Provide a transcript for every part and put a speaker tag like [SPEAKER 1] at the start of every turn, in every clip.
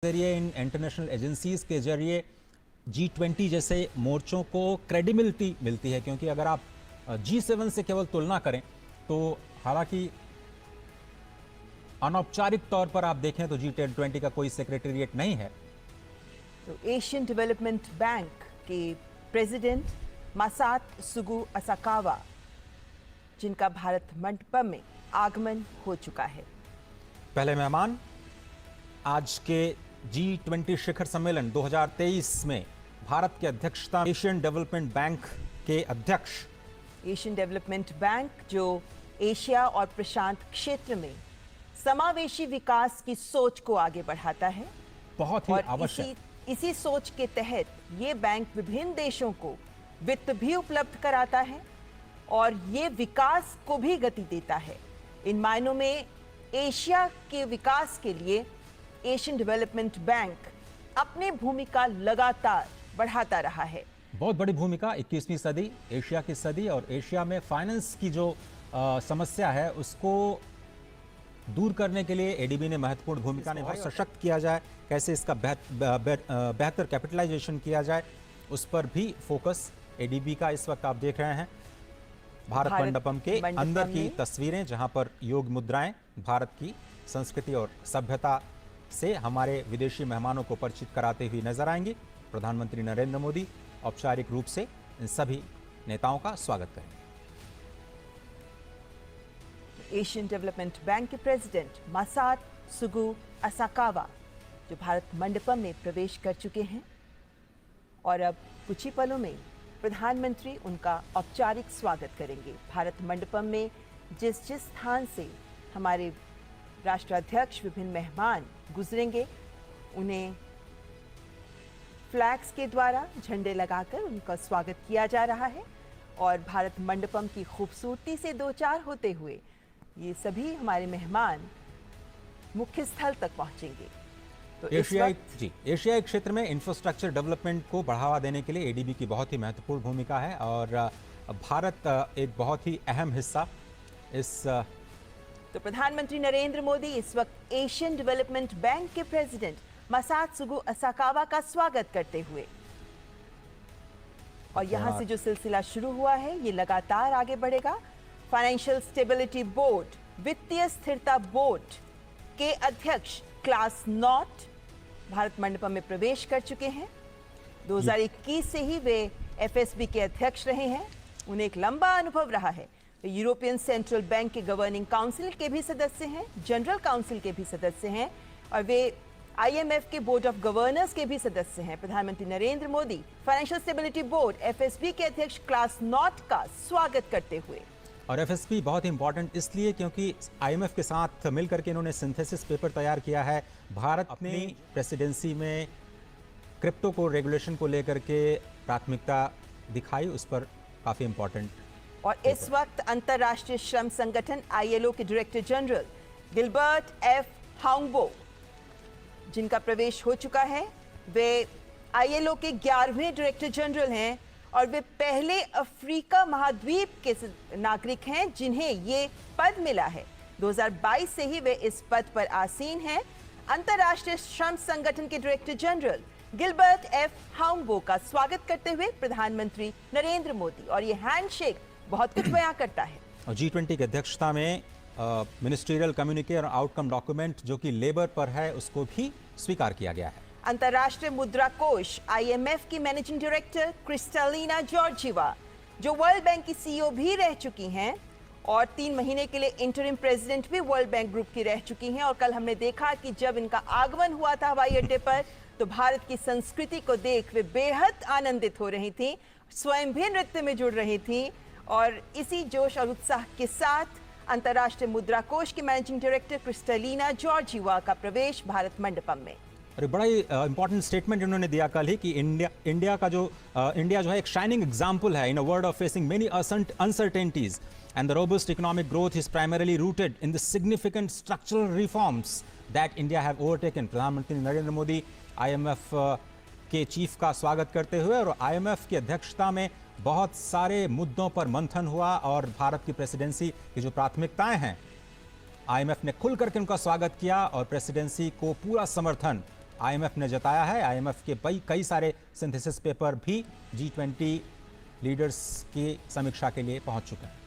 [SPEAKER 1] जरिए, in international agencies के जरिए G20 जैसे मोर्चों को क्रेडिबिलिटी मिलती है, क्योंकि अगर आप G7 से केवल तुलना करें तो हालांकि अनौपचारिक तौर पर आप देखें तो G20 का कोई सेक्रेटेरिएट नहीं है।
[SPEAKER 2] तो एशियन डेवलपमेंट बैंक के प्रेसिडेंट मासात्सुगु असाकावा, जिनका भारत मंडपम में आगमन हो चुका है।
[SPEAKER 1] पहले मेहमान आज के G20 शिखर सम्मेलन 2023 में भारत की अध्यक्षता एशियन डेवलपमेंट बैंक के अध्यक्ष।
[SPEAKER 2] एशियन डेवलपमेंट बैंक जो एशिया और प्रशांत क्षेत्र में समावेशी विकास की सोच को आगे बढ़ाता है,
[SPEAKER 1] बहुत ही आवश्यक।
[SPEAKER 2] इसी सोच के तहत ये बैंक विभिन्न देशों को वित्त भी उपलब्ध कराता है और ये विकास को भी गति देता है। इन मायनों में एशिया के विकास के लिए एशियन डेवलपमेंट बैंक अपनी भूमिका लगातार बढ़ाता रहा है।
[SPEAKER 1] बहुत बड़ी भूमिका 21वीं सदी, एशिया की सदी, और एशिया में फाइनेंस की जो समस्या है उसको दूर करने के लिए एडीबी ने महत्वपूर्ण भूमिका निभाई। सशक्त किया जाए, कैसे इसका बेहतर कैपिटलाइजेशन किया जाए, उस पर भी फोकस एडीबी का इस वक्त आप देख रहे हैं। भारत मंडपम के अंदर की तस्वीरें, जहां पर योग मुद्राएं भारत की संस्कृति और सभ्यता से हमारे विदेशी मेहमानों को परिचित कराते हुए नजर आएंगी। प्रधानमंत्री नरेंद्र मोदी औपचारिक रूप से इन सभी नेताओं का स्वागत करेंगे।
[SPEAKER 2] एशियन डेवलपमेंट बैंक के प्रेसिडेंट मासात्सुगु असाकावा जो भारत मंडपम में प्रवेश कर चुके हैं और अब कुछ ही पलों में प्रधानमंत्री उनका औपचारिक स्वागत करेंगे। भारत मंडपम में जिस स्थान से हमारे राष्ट्राध्यक्ष विभिन्न मेहमान गुजरेंगे, उन्हें फ्लैग्स के द्वारा झंडे लगाकर उनका स्वागत किया जा रहा है और भारत मंडपम की खूबसूरती से दो चार होते हुए ये सभी हमारे मेहमान मुख्य स्थल तक पहुंचेंगे। तो
[SPEAKER 1] एशियाई क्षेत्र में इंफ्रास्ट्रक्चर डेवलपमेंट को बढ़ावा देने के लिए एडीबी की बहुत ही महत्वपूर्ण भूमिका है और भारत एक बहुत ही अहम हिस्सा इस।
[SPEAKER 2] तो प्रधानमंत्री नरेंद्र मोदी इस वक्त एशियन डेवलपमेंट बैंक के प्रेसिडेंट मासात्सुगु असाकावा का स्वागत करते हुए, और यहां से जो सिलसिला शुरू हुआ है ये लगातार आगे बढ़ेगा। फाइनेंशियल स्टेबिलिटी बोर्ड, वित्तीय स्थिरता बोर्ड के अध्यक्ष क्लास नॉट भारत मंडपम में प्रवेश कर चुके हैं। 2021 से ही वे एफएसबी के अध्यक्ष रहे हैं। उन्हें एक लंबा अनुभव रहा है। वे यूरोपियन सेंट्रल बैंक के गवर्निंग काउंसिल के भी सदस्य हैं, जनरल काउंसिल के भी सदस्य हैं और वे आईएमएफ के बोर्ड ऑफ गवर्नर्स के भी सदस्य हैं। प्रधानमंत्री Narendra Modi financial stability board FSB के अध्यक्ष क्लास नॉट का स्वागत करते हुए।
[SPEAKER 1] और एफएसबी बहुत इंपॉर्टेंट इसलिए क्योंकि आईएमएफ के साथ मिलकर के इन्होंने सिंथेसिस पेपर तैयार किया है। भारत अपनी प्रेसिडेंसी में क्रिप्टो को रेगुलेशन को लेकर के प्राथमिकता दिखाई, उस पर काफी इंपॉर्टेंट।
[SPEAKER 2] और इस वक्त अंतर्राष्ट्रीय श्रम संगठन आईएलओ के डायरेक्टर जनरल गिलबर्ट एफ हांगबो, जिनका प्रवेश हो चुका है, वे आईएलओ के 11वें डायरेक्टर जनरल हैं और वे पहले अफ्रीका महाद्वीप के नागरिक हैं जिन्हें ये पद मिला है। 2022 से ही वे इस पद पर आसीन हैं। अंतर्राष्ट्रीय श्रम संगठन के डायरेक्टर जनरल गिलबर्ट एफ हांगबो का स्वागत करते हुए प्रधानमंत्री नरेंद्र मोदी, और ये हैंडशेक बहुत कुछ बयां करता है।
[SPEAKER 1] और G20 की अध्यक्षता में मिनिस्ट्रियल कम्युनिके और आउटकम डॉक्यूमेंट जो कि लेबर पर है उसको भी स्वीकार किया गया है।
[SPEAKER 2] अंतर्राष्ट्रीय मुद्रा कोष आईएमएफ की मैनेजिंग डायरेक्टर क्रिस्टलिना जॉर्जिवा, जो वर्ल्ड बैंक की सीईओ भी रह चुकी हैं और 3 महीने के लिए इंटरिम प्रेसिडेंट भी वर्ल्ड बैंक ग्रुप की रह चुकी हैं। और कल हमने देखा कि जब इनका आगमन हुआ था हवाई अड्डे पर तो भारत की संस्कृति को देख वे बेहद आनंदित हो रही थी, स्वयं भी नृत्य में जुड़ रही थी। और इसी जोश और उत्साह के साथ अंतर्राष्ट्रीय मुद्रा कोष की मैनेजिंग डायरेक्टर क्रिस्टलिना जॉर्जिवा का प्रवेश भारत मंडपम में।
[SPEAKER 1] और बड़ा ही इंपॉर्टेंट स्टेटमेंट इन्होंने दिया कल ही कि इंडिया जो है एक शाइनिंग एग्जांपल है in a world of facing many uncertainties and the robust economic growth is primarily rooted in the significant structural reforms that India have overtaken. प्रधानमंत्री नरेंद्र मोदी आईएमएफ के चीफ का स्वागत करते हुए, और आईएमएफ की अध्यक्षता में बहुत सारे मुद्दों पर मंथन हुआ और भारत की प्रेसिडेंसी की जो प्राथमिकताएं हैं आईएमएफ ने खुल करके उनका स्वागत किया और प्रेसिडेंसी को पूरा समर्थन आईएमएफ ने जताया है। आईएमएफ के कई सारे सिंथेसिस पेपर भी G20 लीडर्स की समीक्षा के लिए पहुंच चुके हैं।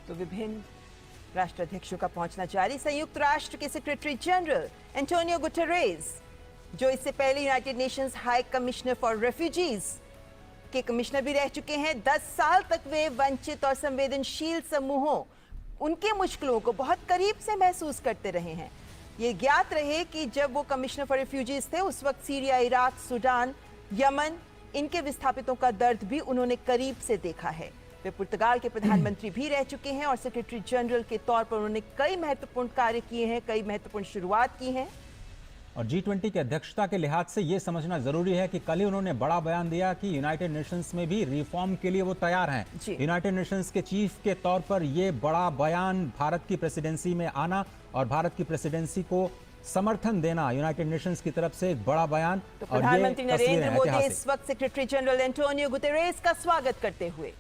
[SPEAKER 2] तो विभिन्न राष्ट्राध्यक्षों का पहुंचना जारी। संयुक्त राष्ट्र के सेक्रेटरी जनरल एंटोनियो गुटेरेस, जो इससे पहले United Nations high commissioner for refugees के कमिश्नर भी रह चुके हैं, 10 साल तक वे वंचित और संवेदनशील समूहों, उनके मुश्किलों को बहुत करीब से महसूस करते रहे हैं। ये ज्ञात रहे कि जब वो कमिश्नर फॉर रेफ्यूजीज थे, उस वक्त सीरिया, इराक, सूडान, यमन, इनके विस्थापितों का दर्द भी उन्होंने करीब से देखा है। वे पुर्तगाल के प्रधानमंत्री भी रह चुके हैं और सेक्रेटरी जनरल के तौर पर उन्होंने कई महत्वपूर्ण कार्य किए हैं, कई महत्वपूर्ण शुरुआत की है।
[SPEAKER 1] और G20 की अध्यक्षता के लिहाज से यह समझना जरूरी है कि कल ही उन्होंने बड़ा बयान दिया कि यूनाइटेड नेशंस में भी रिफॉर्म के लिए वो तैयार हैं। यूनाइटेड नेशंस के चीफ के तौर पर यह बड़ा बयान, भारत की प्रेसिडेंसी में आना और भारत की प्रेसिडेंसी को समर्थन देना, यूनाइटेड नेशंस की तरफ से एक बड़ा बयान।
[SPEAKER 2] तो प्रधानमंत्री नरेंद्र मोदी इस वक्त सेक्रेटरी जनरल एंटोनियो गुटेरेस का स्वागत करते हुए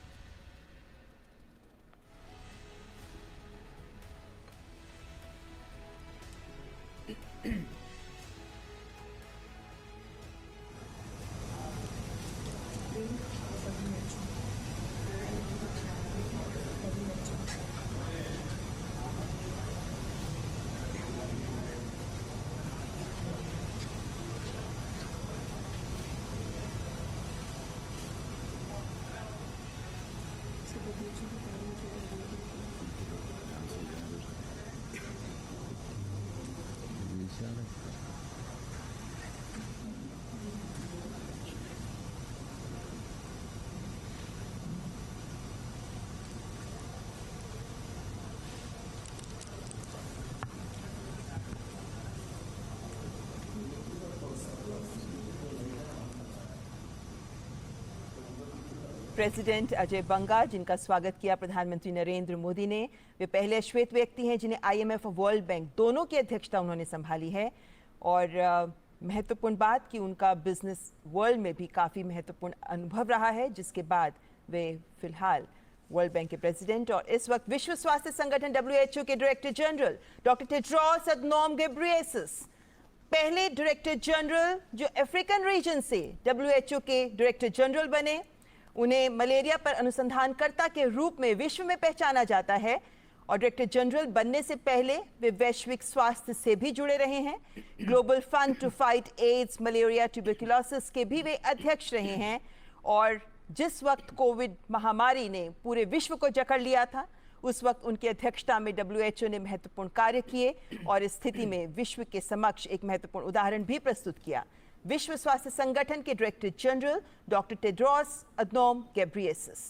[SPEAKER 2] प्रेसिडेंट अजय बंगा, जिनका स्वागत किया प्रधानमंत्री नरेंद्र मोदी ने। वे पहले श्वेत व्यक्ति हैं जिन्हें आईएमएफ और वर्ल्ड बैंक दोनों की अध्यक्षता उन्होंने संभाली है। और महत्वपूर्ण बात कि उनका बिजनेस वर्ल्ड में भी काफ़ी महत्वपूर्ण अनुभव रहा है, जिसके बाद वे फिलहाल वर्ल्ड बैंक के प्रेसिडेंट और इस वक्त विश्व स्वास्थ्य संगठन WHO के director general doctor Tedros Adhanom Ghebreyesus, पहले डायरेक्टर जनरल जो अफ्रीकन रीजन से WHO के डायरेक्टर जनरल बने। उन्हें मलेरिया पर अनुसंधानकर्ता के रूप में विश्व में पहचाना जाता है और डायरेक्टर जनरल बनने से पहले वे वैश्विक स्वास्थ्य से भी जुड़े रहे हैं। Global Fund to fight AIDS, malaria, tuberculosis के भी वे अध्यक्ष रहे हैं। और जिस वक्त कोविड महामारी ने पूरे विश्व को जकड़ लिया था, उस वक्त उनकी अध्यक्षता में WHO ने महत्वपूर्ण कार्य किए और इस स्थिति में विश्व के समक्ष एक महत्वपूर्ण उदाहरण भी प्रस्तुत किया। विश्व स्वास्थ्य संगठन के director general doctor Tedros Adhanom Ghebreyesus.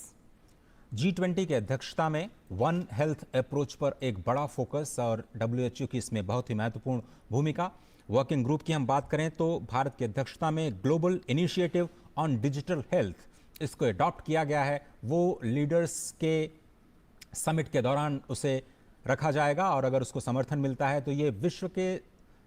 [SPEAKER 1] G20 की अध्यक्षता में वन हेल्थ अप्रोच पर एक बड़ा फोकस और WHO की इसमें बहुत ही महत्वपूर्ण भूमिका। वर्किंग ग्रुप की हम बात करें तो भारत की अध्यक्षता में global initiative on digital health, इसको अडॉप्ट किया गया है। वो लीडर्स के समिट के दौरान उसे रखा जाएगा और अगर उसको समर्थन मिलता है तो ये विश्व के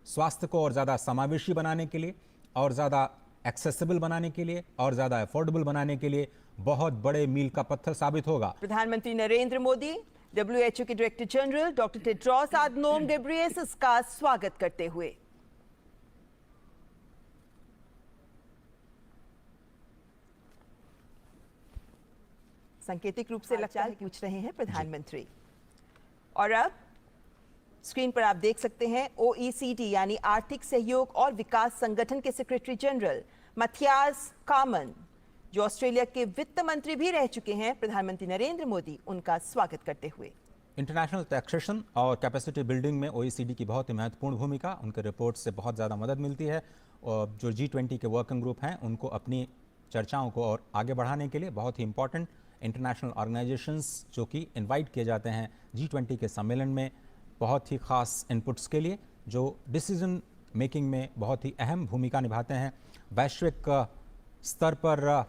[SPEAKER 1] स्वास्थ्य को और ज़्यादा समावेशी बनाने के लिए और ज़्यादा एक्सेसिबल बनाने के लिए और ज़्यादा अफोर्डेबल बनाने के लिए बहुत बड़े मील का पत्थर साबित होगा।
[SPEAKER 2] प्रधानमंत्री नरेंद्र मोदी WHO के director general doctor Tedros Adhanom Ghebreyesus का स्वागत करते हुए सांकेतिक रूप से लगता है पूछ रहे हैं प्रधानमंत्री। और अब स्क्रीन पर आप देख सकते हैं OECD यानी आर्थिक सहयोग और विकास संगठन के सेक्रेटरी जनरल मथियास कामन, जो ऑस्ट्रेलिया के वित्त मंत्री भी रह चुके हैं, प्रधानमंत्री नरेंद्र मोदी उनका स्वागत करते हुए।
[SPEAKER 1] इंटरनेशनल टैक्सेशन और कैपेसिटी बिल्डिंग में OECD की बहुत ही महत्वपूर्ण भूमिका, उनके रिपोर्ट से बहुत ज़्यादा मदद मिलती है। और जो G20 के वर्किंग ग्रुप हैं उनको अपनी चर्चाओं को और आगे बढ़ाने के लिए बहुत ही इंपॉर्टेंट इंटरनेशनल ऑर्गेनाइजेशंस जो कि इनवाइट किए जाते हैं G20 के सम्मेलन में बहुत ही ख़ास इनपुट्स के लिए, जो डिसीजन मेकिंग में बहुत ही अहम भूमिका निभाते हैं। वैश्विक स्तर पर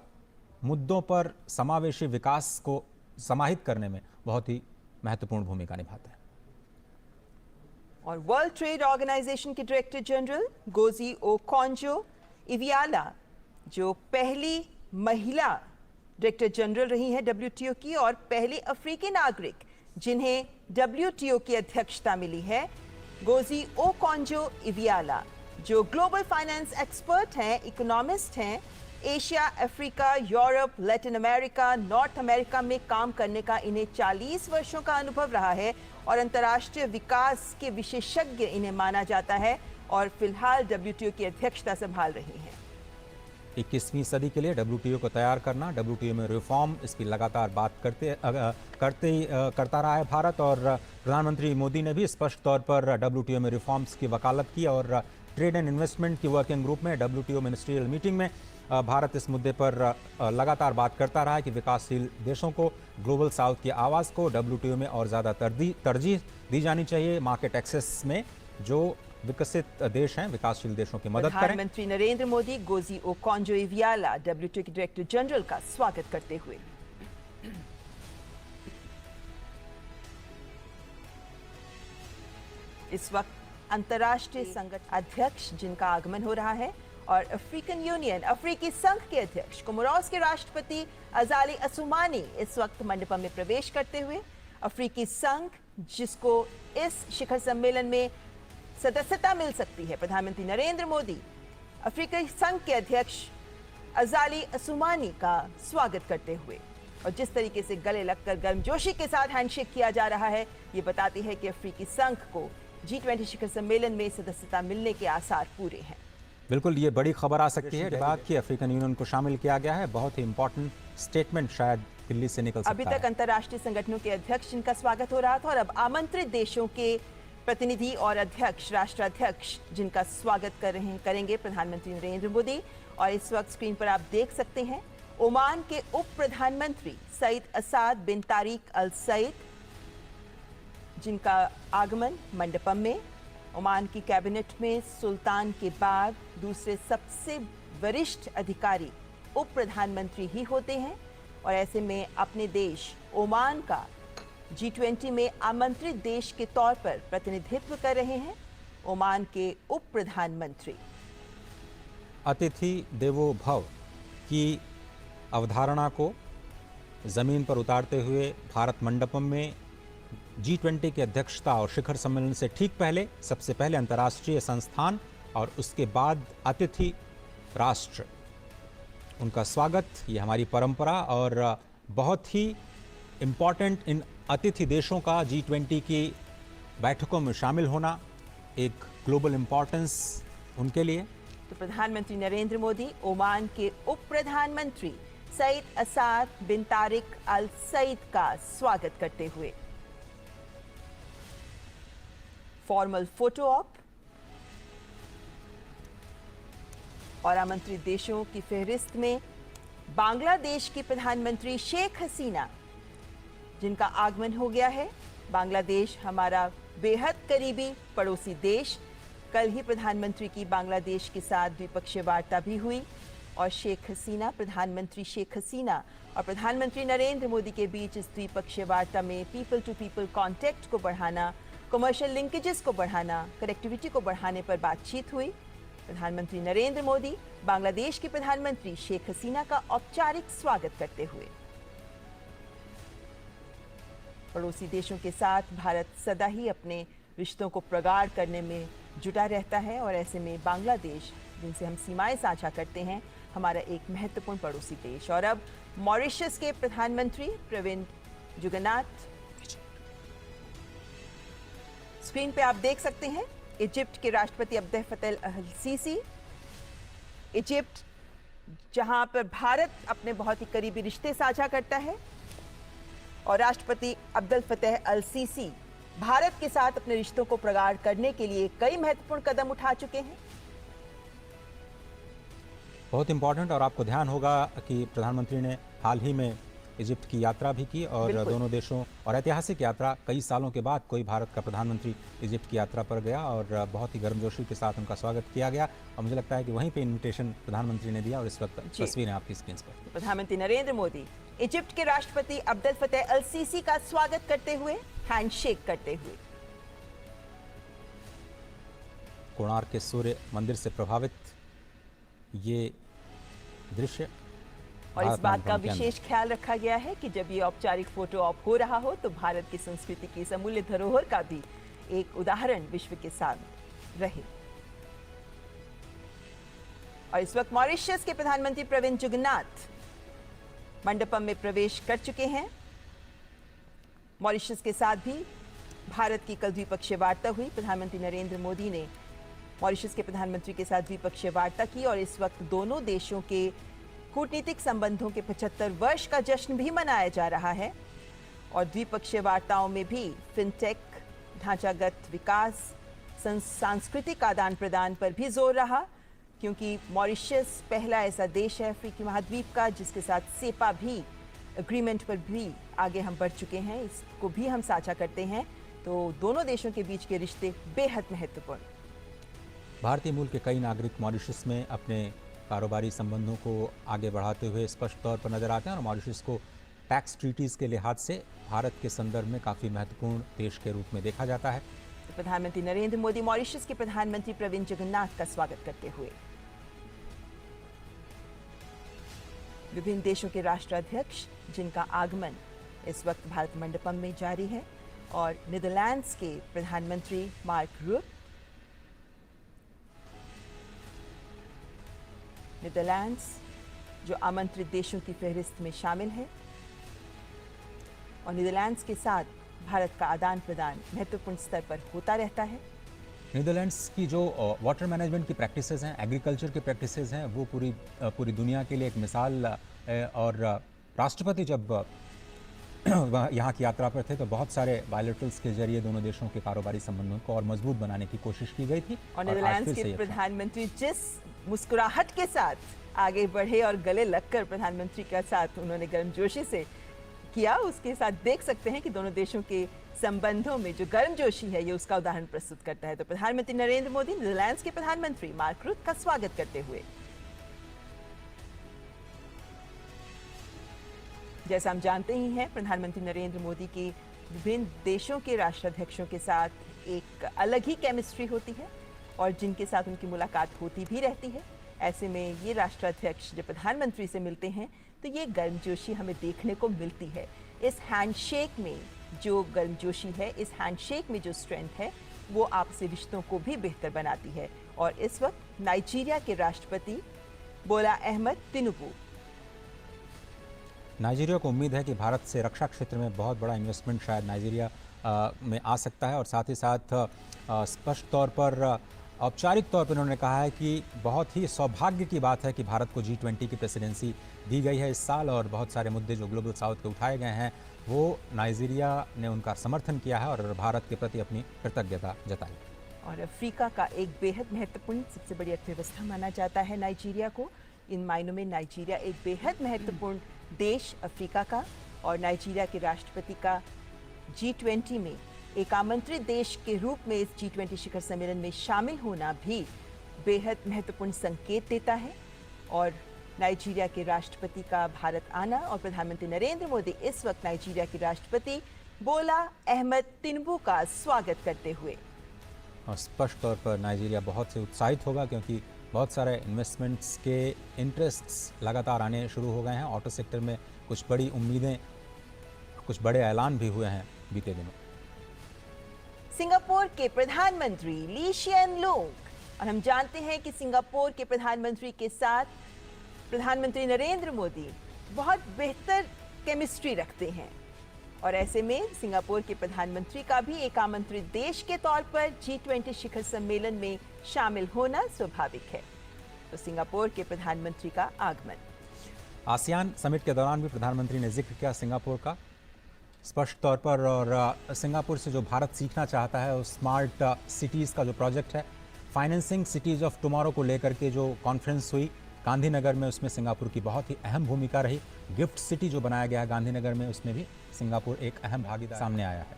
[SPEAKER 1] मुद्दों पर समावेशी विकास को समाहित करने में बहुत ही महत्वपूर्ण भूमिका निभाते हैं।
[SPEAKER 2] और वर्ल्ड ट्रेड ऑर्गेनाइजेशन के डायरेक्टर जनरल गोजी ओकोंजो-इवियाला, जो पहली महिला डायरेक्टर जनरल रही हैं WTO की और पहली अफ्रीकी नागरिक जिन्हें WTO की अध्यक्षता मिली है। गोजी ओकोंजो-इवियाला जो ग्लोबल फाइनेंस एक्सपर्ट हैं, इकोनॉमिस्ट हैं, Asia, Africa, Europe, Latin America, north America में काम करने का इन्हें 40 वर्षों का अनुभव रहा है और अंतर्राष्ट्रीय विकास के विशेषज्ञ इन्हें माना जाता है और फिलहाल डब्ल्यूटीओ की अध्यक्षता संभाल रही हैं।
[SPEAKER 1] 21वीं सदी के लिए डब्ल्यूटीओ को तैयार करना, डब्ल्यूटीओ में रिफॉर्म, इसकी लगातार बात करता रहा है भारत। और प्रधानमंत्री मोदी ने भी स्पष्ट तौर पर डब्ल्यूटीओ में रिफॉर्म्स की वकालत की और ट्रेड एंड इन्वेस्टमेंट की वर्किंग ग्रुप में डब्ल्यूटीओ मिनिस्ट्रियल मीटिंग में भारत इस मुद्दे पर लगातार बात करता रहा है कि विकासशील देशों को ग्लोबल साउथ की आवाज़ को डब्ल्यूटीओ में और ज़्यादा तरजीह दी जानी चाहिए। मार्केट एक्सेस में जो विकसित देश हैं, विकासशील देशों की मदद करें।
[SPEAKER 2] प्रधानमंत्री नरेंद्र मोदी गोजी ओकोंजो-इवियाला डब्ल्यूटीओ के डायरेक्टर जनरल का स्वागत करते हुए। इस वक्त अंतर्राष्ट्रीय संगठन अध्यक्ष जिनका आगमन हो रहा है और अफ्रीकन यूनियन, अफ्रीकी संघ के अध्यक्ष, कोमोरोस के राष्ट्रपति अजाली असुमानी इस वक्त मंडपम में प्रवेश करते हुए अफ्रीकी संघ, जिसको इस शिखर सम्मेलन में सदस्यता मिल सकती है, प्रधानमंत्री नरेंद्र मोदी अफ्रीकी संघ के अध्यक्ष अजाली असुमानी का स्वागत करते हुए। और जिस तरीके से गले लगकर गर्मजोशी के साथ हैंडशेक किया जा रहा है, ये बताती है कि अफ्रीकी संघ को G20 शिखर सम्मेलन में सदस्यता मिलने के आसार पूरे हैं।
[SPEAKER 1] बिल्कुल, ये बड़ी खबर आ सकती है बात कि अफ्रीकन यूनियन को शामिल किया गया है। बहुत ही इंपॉर्टेंट स्टेटमेंट शायद दिल्ली से निकल सकता है।
[SPEAKER 2] अभी तक अंतर्राष्ट्रीय संगठनों के अध्यक्ष जिनका स्वागत हो रहा था और अब आमंत्रित देशों के प्रतिनिधि और अध्यक्ष, राष्ट्राध्यक्ष जिनका स्वागत करेंगे प्रधानमंत्री नरेंद्र मोदी। और इस वक्त स्क्रीन पर आप देख सकते हैं ओमान के उप प्रधानमंत्री सईद असाद बिन तारिक अल सईद, जिनका आगमन मंडपम में। ओमान की कैबिनेट में सुल्तान के बाद दूसरे सबसे वरिष्ठ अधिकारी उप प्रधानमंत्री ही होते हैं और ऐसे में अपने देश ओमान का G20 में आमंत्रित देश के तौर पर प्रतिनिधित्व कर रहे हैं ओमान के उप प्रधानमंत्री।
[SPEAKER 1] अतिथि देवो भव की अवधारणा को जमीन पर उतारते हुए भारत मंडपम में G20 की अध्यक्षता और शिखर सम्मेलन से ठीक पहले सबसे पहले अंतर्राष्ट्रीय संस्थान और उसके बाद अतिथि राष्ट्र, उनका स्वागत, ये हमारी परंपरा और बहुत ही इम्पॉर्टेंट इन अतिथि देशों का G20 की बैठकों में शामिल होना एक ग्लोबल इम्पॉर्टेंस उनके लिए।
[SPEAKER 2] तो प्रधानमंत्री नरेंद्र मोदी ओमान के उप प्रधानमंत्री सईद असाद बिन तारिक अल सईद का स्वागत करते हुए फॉर्मल फोटो ऑप और आमंत्रित देशों की फहरिस्त में बांग्लादेश की प्रधानमंत्री शेख हसीना, जिनका आगमन हो गया है। बांग्लादेश हमारा बेहद करीबी पड़ोसी देश। कल ही प्रधानमंत्री की बांग्लादेश के साथ द्विपक्षीय वार्ता भी हुई और शेख हसीना, प्रधानमंत्री शेख हसीना और प्रधानमंत्री नरेंद्र मोदी के बीच इस द्विपक्षीय वार्ता में पीपल टू पीपल कॉन्टैक्ट को बढ़ाना, कमर्शियल लिंकेजेस को बढ़ाना, कनेक्टिविटी को बढ़ाने पर बातचीत हुई। प्रधानमंत्री नरेंद्र मोदी बांग्लादेश की प्रधानमंत्री शेख हसीना का औपचारिक स्वागत करते हुए। पड़ोसी देशों के साथ भारत सदा ही अपने रिश्तों को प्रगाढ़ करने में जुटा रहता है और ऐसे में बांग्लादेश, जिनसे हम सीमाएं साझा करते हैं, हमारा एक महत्वपूर्ण पड़ोसी देश। और अब मॉरिशस के प्रधानमंत्री प्रविंद जुगन्नाथ स्क्रीन पे आप देख सकते हैं। इजिप्ट के राष्ट्रपति अब्देल फतेह अल सीसी, इजिप्ट जहां पर भारत अपने बहुत ही करीबी रिश्ते साझा करता है और राष्ट्रपति अब्देल फतेह अल सीसी भारत के साथ अपने रिश्तों को प्रगाढ़ करने के लिए कई महत्वपूर्ण कदम उठा चुके हैं।
[SPEAKER 1] बहुत इंपॉर्टेंट, और आपको ध्यान होगा कि प्रधानमंत्री ने हाल ही में इजिप्ट की यात्रा भी की और दोनों देशों और ऐतिहासिक यात्रा, कई सालों के बाद कोई भारत का प्रधानमंत्री इजिप्ट की यात्रा पर गया और बहुत ही गर्मजोशी के साथ उनका स्वागत किया गया। और मुझे लगता है कि वहीं पे इन्विटेशन प्रधानमंत्री ने दिया और इस वक्त तस्वीरें आपकी स्क्रीन पर।
[SPEAKER 2] प्रधानमंत्री नरेंद्र मोदी इजिप्ट के राष्ट्रपति अब्देल फतेह अल सीसी का स्वागत करते हुए, हैंडशेक करते हुए।
[SPEAKER 1] कोणार्क के सूर्य मंदिर से प्रभावित ये दृश्य,
[SPEAKER 2] और इस बात का विशेष ख्याल रखा गया है कि जब ये औपचारिक फोटो ऑप हो रहा हो तो भारत की संस्कृति की इस अमूल्य धरोहर का भी एक उदाहरण विश्व के सामने रहे। और इस वक्त मॉरिशस के प्रधानमंत्री प्रविंद जुगन्नाथ मंडपम में प्रवेश कर चुके हैं। मॉरिशस के साथ भी भारत की कल द्विपक्षीय वार्ता हुई। प्रधानमंत्री नरेंद्र मोदी ने मॉरिशस के प्रधानमंत्री के साथ द्विपक्षीय वार्ता की और इस वक्त दोनों देशों के कूटनीतिक संबंधों के 75 वर्ष का जश्न भी मनाया जा रहा है। और द्विपक्षीय वार्ताओं में भी फिनटेक, ढांचागत विकास, सांस्कृतिक आदान प्रदान पर भी जोर रहा, क्योंकि मॉरिशस पहला ऐसा देश है अफ्रीकी महाद्वीप का जिसके साथ सेपा भी एग्रीमेंट पर भी आगे हम बढ़ चुके हैं, इसको भी हम साझा करते हैं। तो दोनों देशों के बीच के रिश्ते बेहद महत्वपूर्ण।
[SPEAKER 1] भारतीय मूल के कई नागरिक मॉरिशस में अपने कारोबारी संबंधों को आगे बढ़ाते हुए स्पष्ट तौर पर नजर आते हैं और मॉरिशस को टैक्स ट्रीटीज के लिहाज से भारत के संदर्भ में काफी महत्वपूर्ण देश के रूप में देखा जाता है।
[SPEAKER 2] तो प्रधानमंत्री नरेंद्र मोदी मॉरिशस के प्रधानमंत्री प्रविंद जगन्नाथ का स्वागत करते हुए विभिन्न देशों के राष्ट्राध्यक्ष जिनका आगमन इस वक्त भारत मंडपम में जारी है, और नीदरलैंड्स के प्रधानमंत्री मार्क रूट, नीदरलैंड्स जो आमंत्रित देशों की फहरिस्त में शामिल है, और नीदरलैंड्स के साथ भारत का आदान प्रदान महत्वपूर्ण स्तर पर होता रहता है।
[SPEAKER 1] नीदरलैंड्स की जो वाटर मैनेजमेंट की प्रैक्टिसेस हैं, एग्रीकल्चर की प्रैक्टिसेस हैं, वो पूरी दुनिया के लिए एक मिसाल है। और राष्ट्रपति जब यहाँ की यात्रा पर थे तो बहुत सारे बायलैटरल्स के जरिए दोनों देशों के कारोबारी संबंधों को और मजबूत बनाने की कोशिश की गई थी।
[SPEAKER 2] और नीदरलैंड्स के प्रधानमंत्री जिस मुस्कुराहट के साथ आगे बढ़े और गले लगकर प्रधानमंत्री के साथ उन्होंने गर्मजोशी से किया, उसके साथ देख सकते हैं कि दोनों देशों के संबंधों में जो गर्मजोशी है ये उसका उदाहरण प्रस्तुत करता है। तो प्रधानमंत्री नरेंद्र मोदी नीदरलैंड्स के प्रधानमंत्री मार्क रूट का स्वागत करते हुए, जैसा हम जानते ही हैं, प्रधानमंत्री नरेंद्र मोदी की विभिन्न देशों के राष्ट्राध्यक्षों के साथ एक अलग ही केमिस्ट्री होती है और जिनके साथ उनकी मुलाकात होती भी रहती है। ऐसे में ये राष्ट्राध्यक्ष जब प्रधानमंत्री से मिलते हैं तो ये गर्मजोशी हमें देखने को मिलती है। इस हैंडशेक में जो गर्मजोशी है, इस हैंडशेक में जो स्ट्रेंथ है, वो आपसी रिश्तों को भी बेहतर बनाती है। और इस वक्त नाइजीरिया के राष्ट्रपति बोला अहमद तिनुबू,
[SPEAKER 1] नाइजीरिया को उम्मीद है कि भारत से रक्षा क्षेत्र में बहुत बड़ा इन्वेस्टमेंट शायद नाइजीरिया में आ सकता है। और साथ ही साथ स्पष्ट तौर पर औपचारिक तौर पर उन्होंने कहा है कि बहुत ही सौभाग्य की बात है कि भारत को G20 की प्रेसिडेंसी दी गई है इस साल, और बहुत सारे मुद्दे जो ग्लोबल साउथ के उठाए गए हैं वो नाइजीरिया ने उनका समर्थन किया है और भारत के प्रति अपनी कृतज्ञता जताई।
[SPEAKER 2] और अफ्रीका का एक बेहद महत्वपूर्ण सबसे बड़ी अर्थव्यवस्था माना जाता है नाइजीरिया को। इन मायनों में नाइजीरिया एक बेहद महत्वपूर्ण देश अफ्रीका का, और नाइजीरिया के राष्ट्रपति का G20 में एक आमंत्रित देश के रूप में इस G20 शिखर सम्मेलन में शामिल होना भी बेहद महत्वपूर्ण संकेत देता है। और नाइजीरिया के राष्ट्रपति का भारत आना और प्रधानमंत्री नरेंद्र मोदी इस वक्त नाइजीरिया के राष्ट्रपति बोला अहमद तिनुबू का स्वागत करते हुए,
[SPEAKER 1] और स्पष्ट तौर पर नाइजीरिया बहुत से उत्साहित होगा क्योंकि बहुत सारे इन्वेस्टमेंट्स के इंटरेस्ट्स लगातार आने शुरू हो गए हैं। ऑटो सेक्टर में कुछ बड़ी उम्मीदें, कुछ बड़े ऐलान भी हुए हैं बीते दिनों।
[SPEAKER 2] सिंगापुर के प्रधानमंत्री ली शिएन लूंग, और हम जानते हैं कि सिंगापुर के प्रधानमंत्री के साथ प्रधानमंत्री नरेंद्र मोदी बहुत बेहतर केमिस्ट्री रखते हैं, और ऐसे में सिंगापुर के प्रधानमंत्री का भी एक आमंत्रित देश के तौर पर G20 शिखर सम्मेलन में शामिल होना स्वाभाविक है। तो सिंगापुर के प्रधानमंत्री का आगमन,
[SPEAKER 1] आसियान समिट के दौरान भी प्रधानमंत्री ने जिक्र किया सिंगापुर का स्पष्ट तौर पर, और सिंगापुर से जो भारत सीखना चाहता है उस स्मार्ट सिटीज़ का जो प्रोजेक्ट है, फाइनेंसिंग सिटीज़ ऑफ टुमारो को लेकर के जो कॉन्फ्रेंस हुई गांधीनगर में, उसमें सिंगापुर की बहुत ही अहम भूमिका रही। गिफ्ट सिटी जो बनाया गया है गांधीनगर में, उसमें भी सिंगापुर एक अहम भागीदार सामने आया है।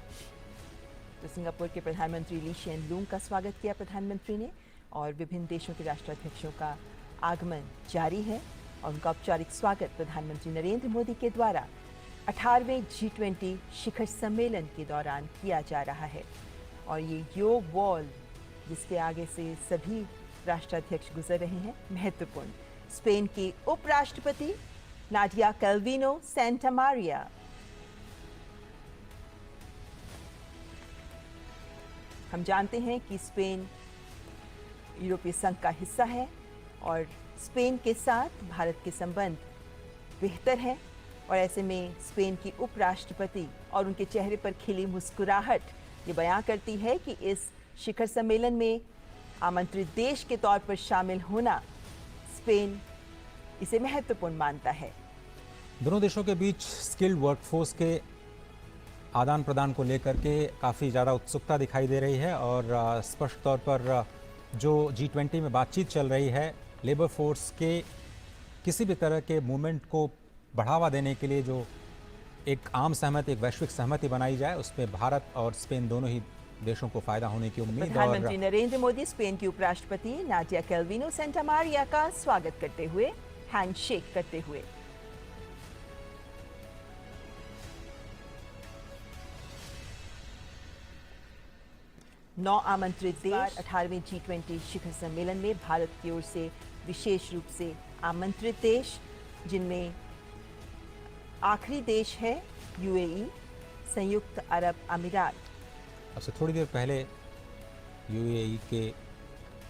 [SPEAKER 2] तो सिंगापुर के प्रधानमंत्री ली शिएन लूंग का स्वागत किया प्रधानमंत्री ने, और विभिन्न देशों के राष्ट्राध्यक्षों का आगमन जारी है और उनका औपचारिक स्वागत प्रधानमंत्री नरेंद्र मोदी के द्वारा 18वें G20 शिखर सम्मेलन के दौरान किया जा रहा है। और ये योग वॉल जिसके आगे से सभी राष्ट्राध्यक्ष गुजर रहे हैं, महत्वपूर्ण। स्पेन की उपराष्ट्रपति नाडिया कैल्विनो सेंटामारिया, हम जानते हैं कि स्पेन यूरोपीय संघ का हिस्सा है और स्पेन के साथ भारत के संबंध बेहतर हैं और ऐसे में स्पेन की उपराष्ट्रपति और उनके चेहरे पर खिली मुस्कुराहट ये बयां करती है कि इस शिखर सम्मेलन में आमंत्रित देश के तौर पर शामिल होना स्पेन इसे महत्वपूर्ण मानता है।
[SPEAKER 1] दोनों देशों के बीच स्किल्ड वर्कफोर्स के आदान प्रदान को लेकर के काफ़ी ज़्यादा उत्सुकता दिखाई दे रही है और स्पष्ट तौर पर जो G20 में बातचीत चल रही है, लेबर फोर्स के किसी भी तरह के मूवमेंट को बढ़ावा देने के लिए जो एक आम सहमति, एक वैश्विक सहमति बनाई जाए, उसमें भारत और स्पेन दोनों ही देशों को फायदा होने की उम्मीद।
[SPEAKER 2] प्रधानमंत्री नरेंद्र मोदी स्पेन की उपराष्ट्रपति नाडिया कैल्विनो सेंटा मारिया का स्वागत करते हुए हैंडशेक करते हुए। नौ आमंत्रित देश 18वें G20 शिखर सम्मेलन में भारत की ओर से विशेष रूप से आमंत्रित देश, जिनमें आखिरी देश है यूएई, संयुक्त अरब अमीरात।
[SPEAKER 1] अब से थोड़ी देर पहले यूएई के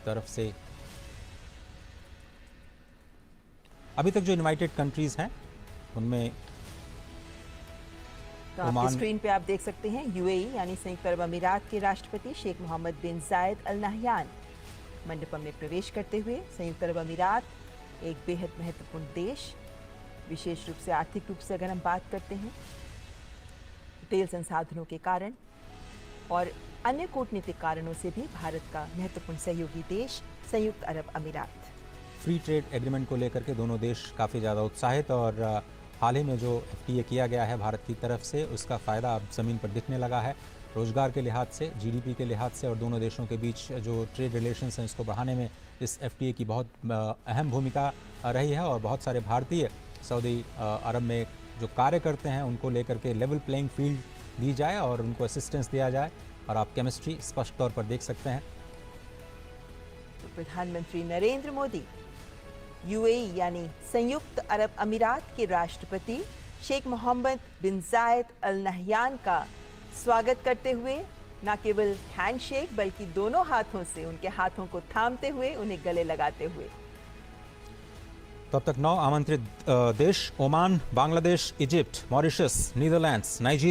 [SPEAKER 1] तरफ से अभी तक जो इनवाइटेड कंट्रीज हैं उनमें
[SPEAKER 2] तो आपकी स्क्रीन पे आप देख सकते हैं यूएई यानी संयुक्त अरब अमीरात के राष्ट्रपति शेख मोहम्मद बिन जायद अल नहयान मंडपम में प्रवेश करते हुए। संयुक्त अरब अमीरात एक बेहद महत्वपूर्ण देश, विशेष रूप से आर्थिक रूप से अगर हम बात करते हैं, तेल संसाधनों के कारण और अन्य कूटनीतिक कारणों से भी भारत का महत्वपूर्ण सहयोगी देश संयुक्त अरब अमीरात।
[SPEAKER 1] फ्री ट्रेड एग्रीमेंट को लेकर के दोनों देश काफ़ी ज़्यादा उत्साहित और हाल ही में जो FTA किया गया है भारत की तरफ से, उसका फ़ायदा अब ज़मीन पर दिखने लगा है। रोजगार के लिहाज से, GDP के लिहाज से और दोनों देशों के बीच जो ट्रेड रिलेशंस हैं इसको बढ़ाने में इस FTA की बहुत अहम भूमिका रही है और बहुत सारे भारतीय सऊदी अरब में जो कार्य करते हैं उनको लेकर के लेवल प्लेइंग फील्ड दी जाए और उनको असिस्टेंस दिया जाए और आप केमिस्ट्री स्पष्ट तौर पर देख सकते हैं।
[SPEAKER 2] तो प्रधानमंत्री नरेंद्र मोदी यूएई यानी संयुक्त अरब अमीरात के राष्ट्रपति शेख मोहम्मद बिन जायद अल नहयान का स्वागत करते हुए न केवल हैंडशेक बल्कि दोनों हाथों से उनके हाथों को थामते हुए उन्हें गले लगाते हुए।
[SPEAKER 1] तो अब तक 9 आमंत्रित देश Oman, Bangladesh, Egypt, Mauritius, Netherlands, Nigeria